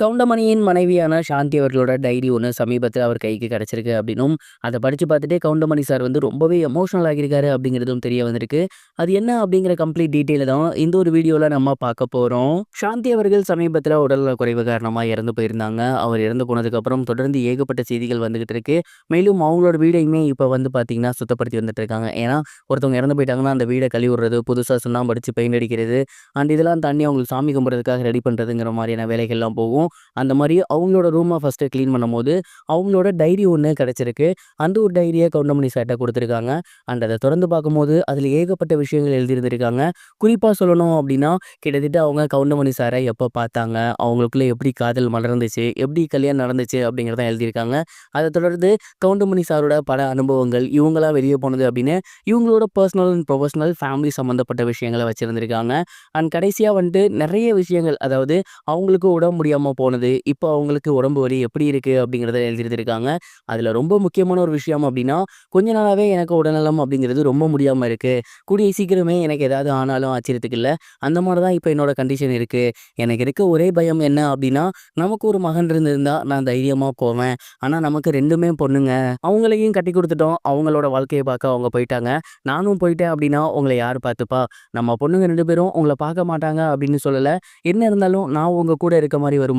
கவுண்டமணியின் மனைவியான சாந்தி அவர்களோட டைரி ஒன்று சமீபத்தில் அவர் கைக்கு கிடைச்சிருக்கு அப்படின்னும், அதை படித்து பார்த்துட்டே கவுண்டமணி சார் வந்து ரொம்பவே எமோஷனல் ஆகியிருக்காரு அப்படிங்கிறதும் தெரிய வந்திருக்கு. அது என்ன அப்படிங்கிற கம்ப்ளீட் டீட்டெயில் தான் இந்த ஒரு வீடியோவில் நம்ம பார்க்க போகிறோம். சாந்தி அவர்கள் சமீபத்தில் உடல்நல குறைவு காரணமாக இறந்து போயிருந்தாங்க. அவர் இறந்து போனதுக்கப்புறம் தொடர்ந்து ஏகப்பட்ட செய்திகள் வந்துகிட்டு இருக்கு. மேலும் அவங்களோட வீடையுமே இப்போ வந்து பார்த்தீங்கன்னா சுத்தப்படுத்தி வந்துட்டு இருக்காங்க. ஏன்னா ஒருத்தவங்க இறந்து போயிட்டாங்கன்னா அந்த வீடை கழுவி விடுறது, புதுசாக சுண்ணாம்பு அடித்து பெயிண்ட் அடிக்கிறது, அண்ட் இதெல்லாம் தாண்டி அவங்களுக்கு சாமி கும்பிட்றதுக்காக ரெடி பண்ணுறதுங்கிற மாதிரியான வேலைகள்லாம் போகும். அந்த மாதிரி அவங்களோட ரூமை ஃபஸ்ட்டு க்ளீன் பண்ணும்போது அவங்களோட டைரி ஒன்று கிடச்சிருக்கு. அந்த ஒரு டைரியை கவுண்டமணி சார்ட்ட கொடுத்துருக்காங்க. அண்ட் அதை திறந்து பார்க்கும்போது அதில் ஏகப்பட்ட விஷயங்கள் எழுதியிருந்திருக்காங்க. குறிப்பாக சொல்லணும் அப்படின்னா, கிட்டத்தட்ட அவங்க கவுண்டமணி சாரை எப்போ பார்த்தாங்க, அவங்களுக்குள்ள எப்படி காதல் மலர்ந்துச்சு, எப்படி கல்யாணம் நடந்துச்சு அப்படிங்கிறத எழுதியிருக்காங்க. அதை தொடர்ந்து கவுண்டமணி சாரோட பல அனுபவங்கள், இவங்களாம் வெளியே போனது அப்படின்னு இவங்களோட பர்சனல் அண்ட் ப்ரொஃபஷனல் ஃபேமிலி சம்மந்தப்பட்ட விஷயங்களை வச்சுருந்துருக்காங்க. அண்ட் கடைசியாக வந்துட்டு நிறைய விஷயங்கள், அதாவது அவங்களுக்கு உடம்பு முடியாமல் போனது, இப்போ அவங்களுக்கு உடம்பு வலி எப்படி இருக்குது அப்படிங்கிறத எழுதியிருந்திருக்காங்க. அதில் ரொம்ப முக்கியமான ஒரு விஷயம் அப்படின்னா, கொஞ்ச நாளாகவே எனக்கு உடல்நலம் அப்படிங்கிறது ரொம்ப முடியாமல் இருக்குது. கூடிய சீக்கிரமே எனக்கு ஏதாவது ஆனாலும் ஆச்சரியத்துக்கு இல்லை. அந்த மாதிரி தான் இப்போ என்னோட கண்டிஷன் இருக்குது. எனக்கு இருக்க ஒரே பயம் என்ன அப்படின்னா, நமக்கு ஒரு மகன் இருந்திருந்தா நான் தைரியமாக போவேன். ஆனால் நமக்கு 2மே பொண்ணுங்க. அவங்களையும் கட்டி கொடுத்துட்டோம். அவங்களோட வாழ்க்கையை பார்க்க அவங்க போயிட்டாங்க. நானும் போயிட்டேன் அப்படின்னா உங்களை யார் பார்த்துப்பா? நம்ம பொண்ணுங்க 2 பேரும் உங்களை பார்க்க மாட்டாங்க அப்படின்னு சொல்லலை. என்ன இருந்தாலும் நான் உங்கள் கூட இருக்க மாதிரி வருமா?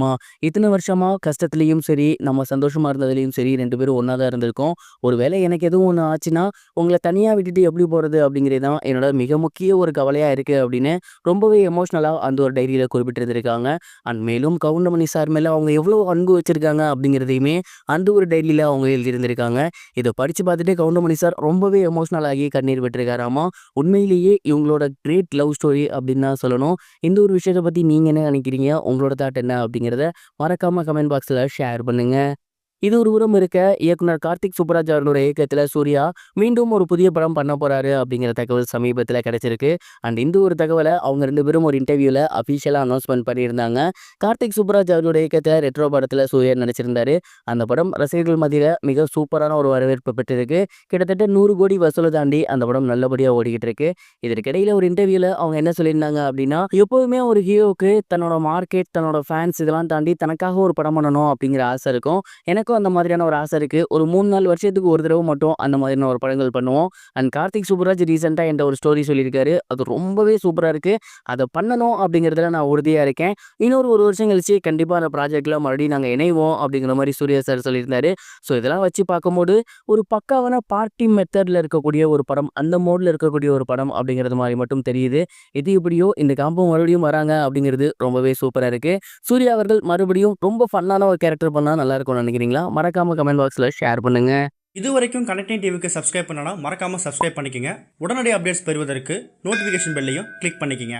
இத்தனை வருஷமா கஷ்டத்துலேயும் சரி, நம்ம சந்தோஷமா இருந்ததுலேயும் சரி 2 பேரும் ஒன்றா தான் இருந்திருக்கோம். ஒருவேளை எனக்கு எதுவும் ஒன்று ஆச்சுன்னா உங்களை தனியாக விட்டுட்டு எப்படி போகிறது அப்படிங்கிறது தான் என்னோட மிக முக்கிய ஒரு கவலையாக இருக்குது அப்படின்னு ரொம்பவே எமோஷ்னலாக அந்த ஒரு டைரியில் குறிப்பிட்டிருந்திருக்காங்க. அண்ட் மேலும் கவுண்டமணி சார் மேலே அவங்க எவ்வளோ அன்பு வச்சுருக்காங்க அப்படிங்கிறதையுமே அந்த ஒரு டைரியில் அவங்க எழுதியிருந்திருக்காங்க. இதை படித்து பார்த்துட்டு கவுண்டமணி சார் ரொம்பவே எமோஷ்னல் ஆகி கண்ணீர் விட்டுருக்காராமா. உண்மையிலேயே இவங்களோட கிரேட் லவ் ஸ்டோரி அப்படின்னு தான் சொல்லணும். இந்த ஒரு விஷயத்தை பற்றி நீங்கள் என்ன நினைக்கிறீங்க? உங்களோட தாட் என்ன அப்படிங்கிறத மறக்காம கமெண்ட் பாக்ஸில் ஷேர் பண்ணுங்க. இது ஒரு புறம் இருக்க, இயக்குனர் கார்த்திக் சுப்புராஜ் அவர்களோட இயக்கத்தில் சூர்யா மீண்டும் ஒரு புதிய படம் பண்ண போறாரு அப்படிங்கிற தகவல் சமீபத்தில் கிடைச்சிருக்கு. அண்ட் இந்த ஒரு தகவலை அவங்க 2 பேரும் ஒரு இன்டர்வியூவில் அஃபிஷியலாக அனௌன்ஸ்மெண்ட் பண்ணியிருந்தாங்க. கார்த்திக் சுப்புராஜ் அவர்களோட இயக்கத்தில் ரெட்ரோ படத்தில் சூர்யா நடிச்சிருந்தாரு. அந்த படம் ரசிகர்கள் மத்தியில் மிக சூப்பரான ஒரு வரவேற்பு பெற்றிருக்கு. கிட்டத்தட்ட 100 கோடி வசூலை தாண்டி அந்த படம் நல்லபடியாக ஓடிக்கிட்டு இருக்கு. இதற்கிடையில் ஒரு இன்டர்வியூவில் அவங்க என்ன சொல்லியிருந்தாங்க அப்படின்னா, எப்போதுமே ஒரு ஹீரோவுக்கு தன்னோட மார்க்கெட், தன்னோட ஃபேன்ஸ் இதெல்லாம் தாண்டி தனக்காக ஒரு படம் பண்ணணும் அப்படிங்கிற ஆசை இருக்கும். எனக்கும் அந்த மாதிரியான ஒரு ஆசை இருக்கு. ஒரு 3-4 வருஷத்துக்கு ஒரு தடவை மட்டும் அந்த மாதிரியான ஒரு படங்கள் பண்ணுவோம். அண்ட் கார்த்திக் சுப்புராஜ் ரீசெண்டா என்கிட்ட ஒரு ஸ்டோரி சொல்லியிருக்காரு. அது ரொம்பவே சூப்பரா இருக்கு. அதை பண்ணணும் அப்படிங்கிறதுல நான் உறுதியா இருக்கேன். இன்னொரு 1 வருஷம் கழிச்சு கண்டிப்பா அந்த ப்ராஜெக்ட்ல மறுபடியும் நாங்க இணைவோம் அப்படிங்கிற மாதிரி சூர்யா சார் சொல்லியிருந்தாரு. ஸோ இதெல்லாம் வச்சு பார்க்கும்போது ஒரு பக்காவான பார்ட்டி மெத்தட்ல இருக்கக்கூடிய ஒரு படம், அந்த மோட்ல இருக்கக்கூடிய ஒரு படம் அப்படிங்கிறது மாதிரி மட்டும் தெரியுது. எது எப்படியோ இந்த காம்போ மறுபடியும் வராங்க அப்படிங்கிறது ரொம்பவே சூப்பரா இருக்கு. சூர்யா அவர்கள் மறுபடியும் ரொம்ப ஃபன்னான ஒரு கேரக்டர் பண்ணா நல்லா இருக்கும்னு நினைக்கிறீங்களா? மறக்காம கமெண்ட் பாக்ஸ்ல ஷேர் பண்ணுங்க. இது வரைக்கும் கனெக்டிங் டிவிக்கு சப்ஸ்கிரைப் பண்ணனா மறக்காம சப்ஸ்கிரைப் பண்ணிக்கங்க. உடனடி அப்டேட்ஸ் பெறுவதற்கு நோட்டிஃபிகேஷன் பெல்லையும் கிளிக் பண்ணிக்கங்க.